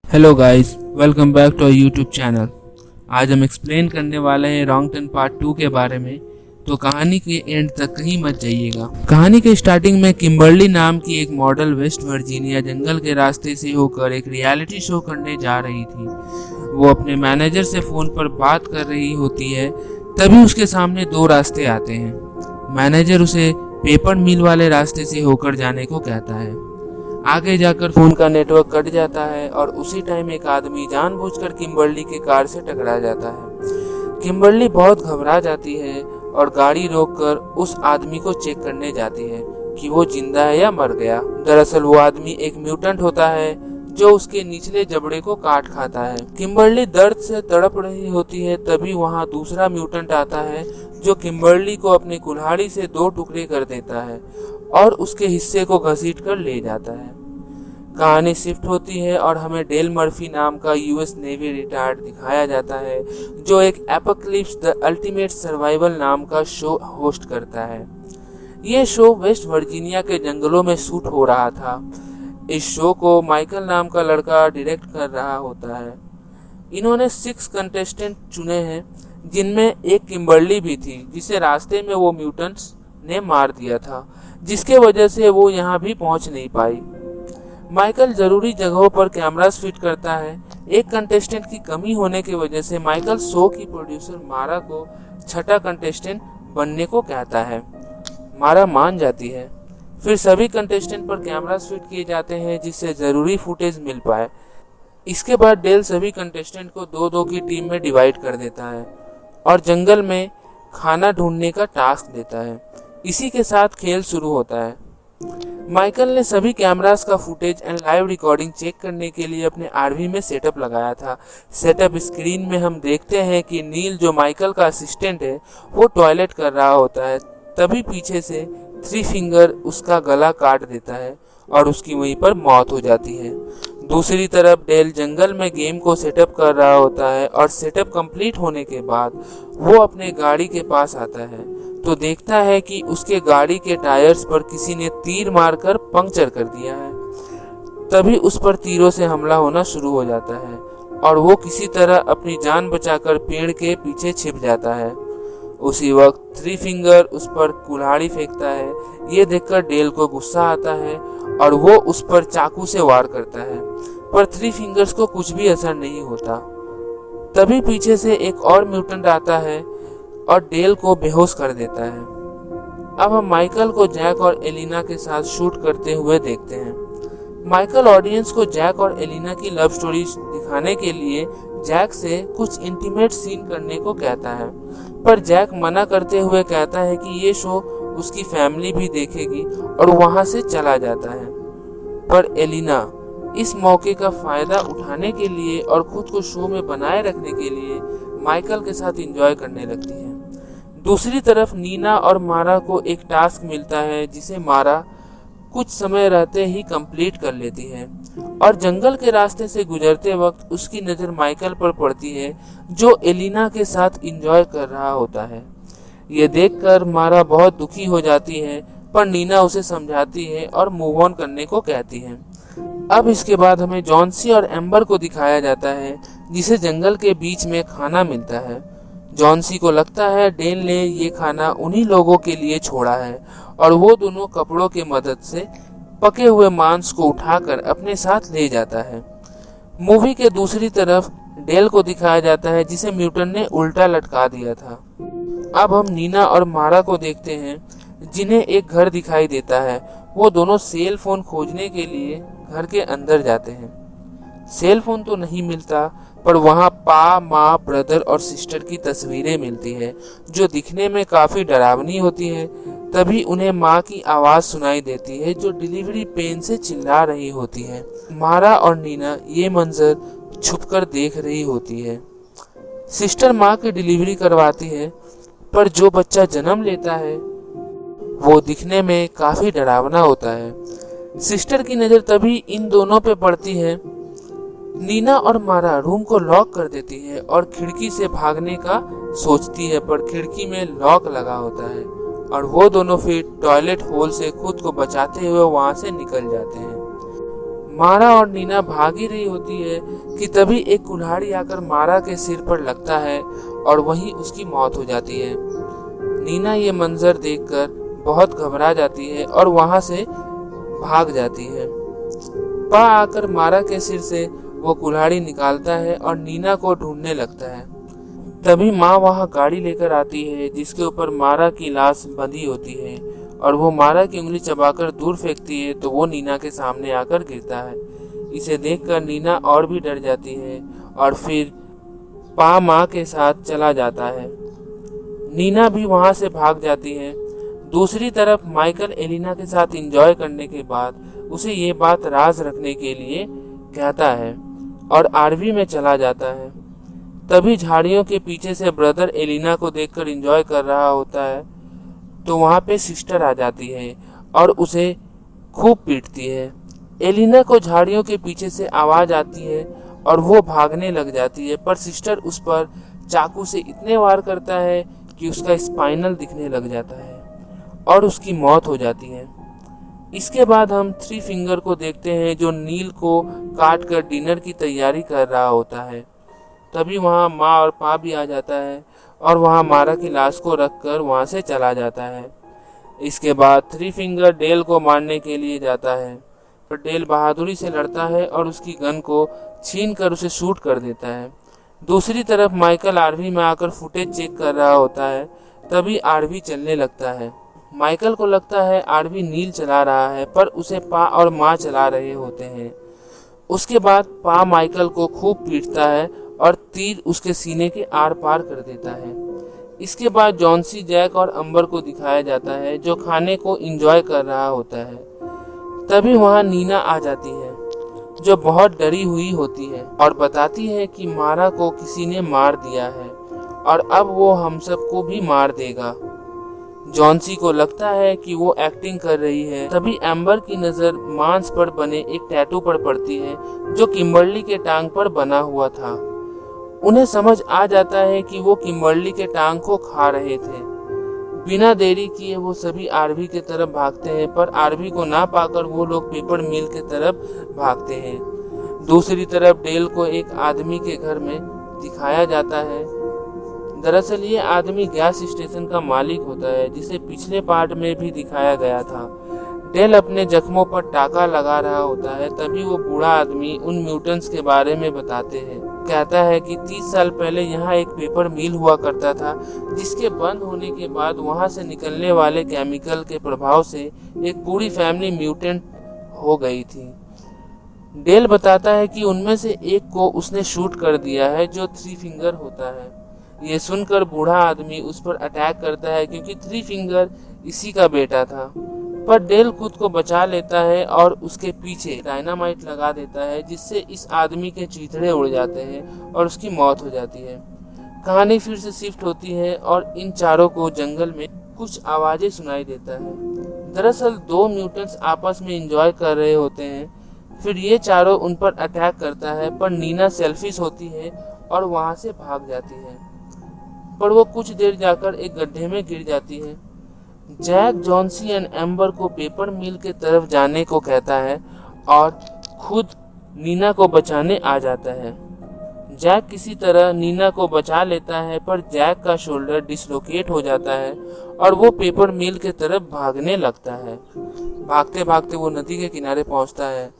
Hello guys, welcome back to our YouTube channel. आज हम explain करने वाले हैं रॉन्ग टर्न पार्ट 2 के बारे में, तो कहानी के एंड तक कहीं मत जाइएगा। कहानी के स्टार्टिंग में किम्बर्ली नाम की एक मॉडल वेस्ट वर्जीनिया जंगल के रास्ते से होकर एक रियलिटी शो करने जा रही थी। वो अपने मैनेजर से फ़ोन पर बात कर रही होती है, तभी उसके सामने दो रास्ते आते हैं। मैनेजर उसे पेपर मिल वाले रास्ते से होकर जाने को कहता है। आगे जाकर फोन का नेटवर्क कट जाता है और उसी टाइम एक आदमी जानबूझकर किम्बर्ली के कार से टकरा जाता है। किम्बर्ली बहुत घबरा जाती है और गाड़ी रोककर उस आदमी को चेक करने जाती है कि वो जिंदा है या मर गया। दरअसल वो आदमी एक म्यूटेंट होता है जो उसके निचले जबड़े को काट खाता है। किम्बर्ली दर्द से तड़प रही होती है, तभी वहाँ दूसरा म्यूटेंट आता है जो किम्बर्ली को अपनी कुल्हाड़ी से दो टुकड़े कर देता है और उसके हिस्से को घसीट कर ले जाता है। कहानी शिफ्ट होती है और हमें डेल मर्फी नाम का यूएस नेवी रिटायर्ड दिखाया जाता है जो एक एपोकलिप्स द अल्टीमेट सर्वाइवल नाम का शो होस्ट करता है। ये शो वेस्ट वर्जीनिया के जंगलों में शूट हो रहा था। इस शो को माइकल नाम का लड़का डायरेक्ट कर रहा होता है। इन्होंने 6 कंटेस्टेंट चुने हैं, जिनमें एक किम्बर्ली भी थी जिसे रास्ते में वो म्यूटेंट्स ने मार दिया था, जिसके वजह से वो यहाँ भी पहुँच नहीं पाई। माइकल जरूरी जगहों पर कैमरास फिट करता है। एक कंटेस्टेंट की कमी होने की वजह से माइकल शो की प्रोड्यूसर मारा को छठा कंटेस्टेंट बनने को कहता है। मारा मान जाती है। फिर सभी कंटेस्टेंट पर कैमरास फिट किए जाते हैं जिससे जरूरी फुटेज मिल पाए। इसके बाद डेल सभी कंटेस्टेंट को 2-2 की टीम में डिवाइड कर देता है और जंगल में खाना ढूंढने का टास्क देता है। इसी के साथ खेल शुरू होता है। माइकल ने सभी कैमरास का footage and live recording check करने के लिए अपने आरवी में सेटअप लगाया था। सेटअप स्क्रीन में हम देखते हैं कि नील, जो माइकल का असिस्टेंट है, वो टॉयलेट कर रहा होता है। तभी पीछे से 3 फिंगर उसका गला काट देता है और उसकी वहीं पर मौत हो जाती है। दूसरी तरफ डेल जंगल में गेम को सेटअप कर रहा होता है और सेटअप कंप्लीट होने के बाद वो अपने गाड़ी के पास आता है तो देखता है कि उसके गाड़ी के टायर्स पर किसी ने तीर मारकर पंक्चर कर दिया है। तभी उस पर तीरों से हमला होना शुरू हो जाता है और वो किसी तरह अपनी जान बचाकर पेड़ के पीछे छिप जाता है। उसी वक्त 3 फिंगर उस पर कुल्हाड़ी फेंकता है। ये देखकर डेल को गुस्सा आता है और वो उस पर चाकू से वार करता है, पर 3 फिंगर्स को कुछ भी असर नहीं होता। तभी पीछे से एक और म्यूटेंट आता है और डेल को बेहोश कर देता है। अब हम माइकल को जैक और एलिना के साथ शूट करते हुए देखते हैं। माइकल ऑडियंस को जैक और एलिना की लव स्टोरी दिखाने के लिए जैक से कुछ इंटीमेट सीन करने को कहता है, पर जैक मना करते हुए कहता है कि ये शो उसकी फैमिली भी देखेगी और वहां से चला जाता है। पर एलिना इस मौके का फायदा उठाने के लिए और खुद को शो में बनाए रखने के लिए माइकल के साथ एंजॉय करने लगती है। दूसरी तरफ नीना और मारा को एक टास्क मिलता है जिसे मारा कुछ समय रहते ही कंप्लीट कर लेती है और जंगल के रास्ते से गुजरते वक्त उसकी नज़र माइकल पर पड़ती है जो एलिना के साथ एंजॉय कर रहा होता है। ये देखकर मारा बहुत दुखी हो जाती है, पर नीना उसे समझाती है और मूव ऑन करने को कहती है। अब इसके बाद हमें जॉन्सी और एम्बर को दिखाया जाता है जिसे जंगल के बीच में खाना मिलता है। जॉन्सी को लगता है डेल ने ये खाना उन्हीं लोगों के लिए छोड़ा है और वो दोनों कपड़ों की मदद से पके हुए मांस को उठाकर अपने साथ ले जाता है। मूवी के दूसरी तरफ डेल को दिखाया जाता है जिसे म्यूटेंट ने उल्टा लटका दिया था। अब हम नीना और मारा को देखते हैं जिन्हें एक घर दिखाई देता है। वो दोनों सेल फोन खोजने के लिए घर के अंदर जाते हैं। सेल फोन तो नहीं मिलता, पर वहाँ पा, माँ, ब्रदर और सिस्टर की तस्वीरें मिलती है जो दिखने में काफी डरावनी होती है। तभी उन्हें माँ की आवाज सुनाई देती है जो डिलीवरी पेन से चिल्ला रही होती है। मारा और नीना ये मंजर छुपकर देख रही होती है। सिस्टर माँ की डिलीवरी करवाती है, पर जो बच्चा जन्म लेता है वो दिखने में काफी डरावना होता है। सिस्टर की नजर तभी इन दोनों पे पड़ती है। नीना और मारा रूम को लॉक कर देती है और खिड़की से भागने का सोचती है, पर खिड़की में लॉक लगा होता है और वो दोनों फिर टॉयलेट होल से खुद को बचाते हुए वहां से निकल जाते हैं। मारा और नीना भाग ही रही होती है कि तभी एक कुल्हाड़ी आकर मारा के सिर पर लगता है और वहीं उसकी मौत हो जाती है। नीना ये मंजर देखकर बहुत घबरा जाती है और वहां से भाग जाती है। पा आकर मारा के सिर से वो कुल्हाड़ी निकालता है और नीना को ढूंढने लगता है। तभी माँ वहां गाड़ी लेकर आती है जिसके ऊपर मारा की लाश बंधी होती है और वो मारा की उंगली चबाकर दूर फेंकती है तो वो नीना के सामने आकर गिरता है। इसे देखकर नीना और भी डर जाती है और फिर पा माँ के साथ चला जाता है। नीना भी वहां से भाग जाती है। दूसरी तरफ माइकल एलिना के साथ एंजॉय करने के बाद उसे ये बात राज रखने के लिए कहता है और आरवी में चला जाता है। तभी झाड़ियों के पीछे से ब्रदर एलिना को देखकर एंजॉय कर रहा होता है तो वहां पे सिस्टर आ जाती है और उसे खूब पीटती है। एलिना को झाड़ियों के पीछे से आवाज आती है और वो भागने लग जाती है, पर सिस्टर उस पर चाकू से इतने वार करता है कि उसका स्पाइनल दिखने लग जाता है और उसकी मौत हो जाती है। इसके बाद हम थ्री फिंगर को देखते हैं जो नील को काट कर डिनर की तैयारी कर रहा होता है। तभी वहां माँ और पा भी आ जाता है और वहां मारा की लाश को रखकर वहां से चला जाता है। इसके बाद थ्री फिंगर डेल को मारने के लिए जाता है, पर डेल बहादुरी से लड़ता है और उसकी गन को छीन कर उसे शूट कर देता है। दूसरी तरफ माइकल आरवी में आकर फुटेज चेक कर रहा होता है। तभी आरवी चलने लगता है। माइकल को लगता है आरवी नील चला रहा है, पर उसे पा और माँ चला रहे होते हैं। उसके बाद पा माइकल को खूब पीटता है और तीर उसके सीने के आर पार कर देता है। इसके बाद जॉन्सी, जैक और अंबर को दिखाया जाता है जो खाने को एंजॉय कर रहा होता है। तभी वहां नीना आ जाती है जो बहुत डरी हुई होती है और बताती है कि मारा को किसी ने मार दिया है और अब वो हम सबको भी मार देगा। जॉन्सी को लगता है कि वो एक्टिंग कर रही है। तभी एम्बर की नजर मांस पर बने एक टैटू पर पड़ती है जो किम्बर्ली के टांग पर बना हुआ था। उन्हें समझ आ जाता है कि वो किम्बर्ली के टांग को खा रहे थे। बिना देरी किए वो सभी आरवी की तरफ भागते हैं, पर आरवी को ना पाकर वो लोग पेपर मिल की तरफ भागते हैं। दूसरी तरफ डेल को एक आदमी के घर में दिखाया जाता है। दरअसल ये आदमी गैस स्टेशन का मालिक होता है जिसे पिछले पार्ट में भी दिखाया गया था। डेल अपने जख्मों पर टाका लगा रहा होता है। तभी वो बूढ़ा आदमी उन म्यूटेंट्स के बारे में बताते हैं। कहता है कि 30 साल पहले यहाँ एक पेपर मिल हुआ करता था जिसके बंद होने के बाद वहाँ से निकलने वाले केमिकल के प्रभाव से एक पूरी फैमिली म्यूटेंट हो गई थी। डेल बताता है कि उनमें से एक को उसने शूट कर दिया है जो थ्री फिंगर होता है। ये सुनकर बूढ़ा आदमी उस पर अटैक करता है क्योंकि थ्री फिंगर इसी का बेटा था, पर डेल खुद को बचा लेता है और उसके पीछे डायनामाइट लगा देता है जिससे इस आदमी के चीथड़े उड़ जाते हैं और उसकी मौत हो जाती है। कहानी फिर से शिफ्ट होती है और इन चारों को जंगल में कुछ आवाजें सुनाई देता है। दरअसल दो म्यूटेंट्स आपस में एंजॉय कर रहे होते हैं। फिर ये चारों उन पर अटैक करता है, पर नीना सेल्फिश होती है और वहां से भाग जाती है, पर वो कुछ देर जाकर एक गड्ढे में गिर जाती है। जैक, जॉन्सी एंड एम्बर को पेपर मिल के तरफ जाने को कहता है और खुद नीना को बचाने आ जाता है। जैक किसी तरह नीना को बचा लेता है, पर जैक का शोल्डर डिसलोकेट हो जाता है और वो पेपर मिल के तरफ भागने लगता है। भागते भागते वो नदी के किनारे पहुंचता है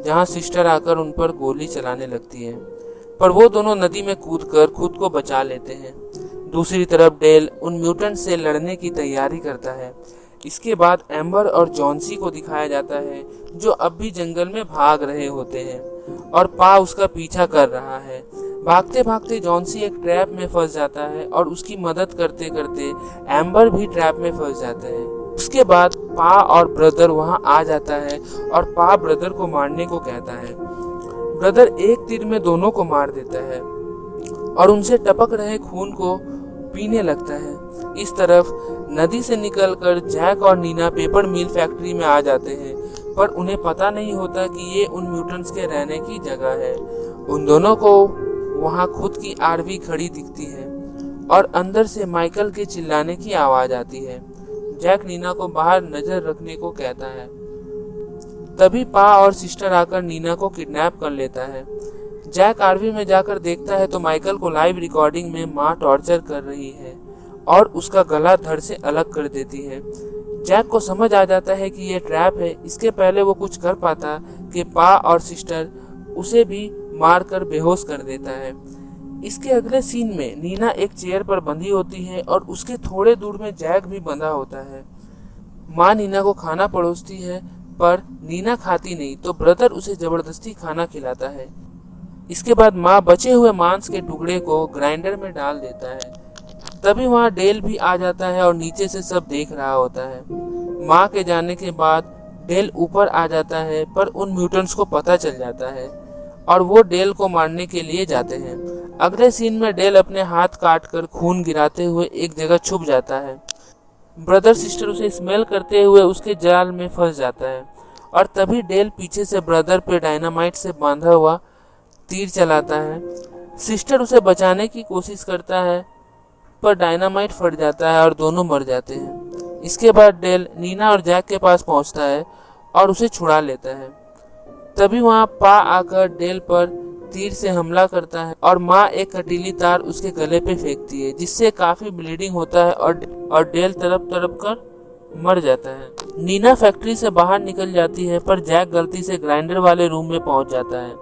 जहां सिस्टर आकर उन पर गोली चलाने लगती है, पर वो दोनों नदी में कूदकर खुद को बचा लेते हैं। दूसरी तरफ डेल उन म्यूटेंट से लड़ने की तैयारी करता है। इसके बाद एम्बर और जॉन्सी को दिखाया जाता है जो अब भी जंगल में भाग रहे होते हैं और पा उसका पीछा कर रहा है। भागते भागते जॉन्सी एक ट्रैप में फंस जाता है और उसकी मदद करते करते एम्बर भी ट्रैप में फंस जाता है। उसके बाद पा और ब्रदर वहां आ जाता है और पा ब्रदर को मारने को कहता है। ब्रदर एक तीर में दोनों को मार देता है और उनसे टपक रहे खून को पीने लगता है। इस तरफ नदी से निकलकर जैक और नीना पेपर मिल फैक्ट्री में आ जाते हैं, पर उन्हें पता नहीं होता कि ये उन म्यूटेंट्स के रहने की जगह है। उन दोनों को वहां खुद की आरवी खड़ी दिखती है और अंदर से माइकल के चिल्लाने की आवाज आती है। जैक नीना को बाहर नजर रखने को कहता है। तभी पा और सिस्टर आकर नीना को किडनैप कर लेता है। जैक आरवी में जाकर देखता है तो माइकल को लाइव रिकॉर्डिंग में माँ टॉर्चर कर रही है और उसका गला धड़ से अलग कर देती है। जैक को समझ आ जाता है कि यह ट्रैप है। इसके पहले वो कुछ कर पाता कि पा और सिस्टर उसे भी मारकर बेहोश कर देता है। इसके अगले सीन में नीना एक चेयर पर बंधी होती है और उसके थोड़े दूर में जैक भी बंधा होता है। माँ नीना को खाना परोसती है पर नीना खाती नहीं तो ब्रदर उसे जबरदस्ती खाना खिलाता है। इसके बाद माँ बचे हुए मांस के टुकड़े को ग्राइंडर में डाल देता है। तभी वहाँ डेल भी आ जाता है और नीचे से सब देख रहा होता है। माँ के जाने के बाद डेल ऊपर आ जाता है पर उन म्यूटेंट्स को पता चल जाता है और वो डेल को मारने के लिए जाते हैं। अगले सीन में डेल अपने हाथ काटकर खून गिराते हुए एक जगह छुप जाता है। ब्रदर सिस्टर उसे स्मेल करते हुए उसके जाल में फंस जाता है और तभी डेल पीछे से ब्रदर पे डायनामाइट से बांधा हुआ तीर चलाता है। सिस्टर उसे बचाने की कोशिश करता है पर डायनामाइट फट जाता है और दोनों मर जाते हैं। इसके बाद डेल नीना और जैक के पास पहुंचता है और उसे छुड़ा लेता है। तभी वहां पा आकर डेल पर तीर से हमला करता है और माँ एक कटीली तार उसके गले पे फेंकती है जिससे काफी ब्लीडिंग होता है और डेल तड़प तड़प कर मर जाता है। नीना फैक्ट्री से बाहर निकल जाती है पर जैक गलती से ग्राइंडर वाले रूम में पहुंच जाता है।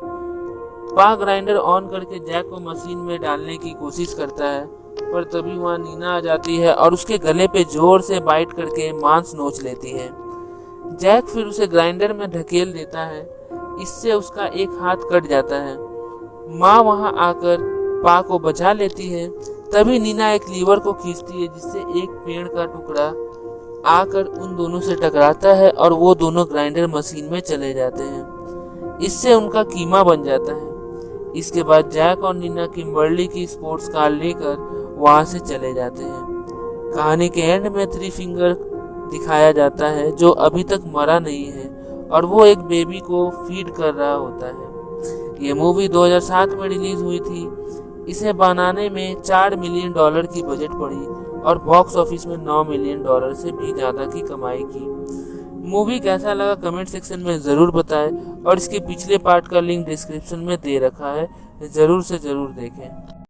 पा ग्राइंडर ऑन करके जैक को मशीन में डालने की कोशिश करता है पर तभी वहाँ नीना आ जाती है और उसके गले पे जोर से बाइट करके मांस नोच लेती है। जैक फिर उसे ग्राइंडर में ढकेल देता है, इससे उसका एक हाथ कट जाता है। माँ वहाँ आकर पा को बचा लेती है। तभी नीना एक लीवर को खींचती है जिससे एक पेड़ का टुकड़ा आकर उन दोनों से टकराता है और वो दोनों ग्राइंडर मशीन में चले जाते हैं। इससे उनका कीमा बन जाता है। इसके बाद जैक और नीना किम्बर्ली की स्पोर्ट्स कार लेकर वहां से चले जाते हैं। कहानी के एंड में थ्री फिंगर दिखाया जाता है जो अभी तक मरा नहीं है और वो एक बेबी को फीड कर रहा होता है। ये मूवी 2007 में रिलीज हुई थी। इसे बनाने में $4 मिलियन की बजट पड़ी और बॉक्स ऑफिस में $9 मिलियन से भी ज्यादा की कमाई की। मूवी कैसा लगा कमेंट सेक्शन में जरूर बताएं और इसके पिछले पार्ट का लिंक डिस्क्रिप्शन में दे रखा है, जरूर से जरूर देखें।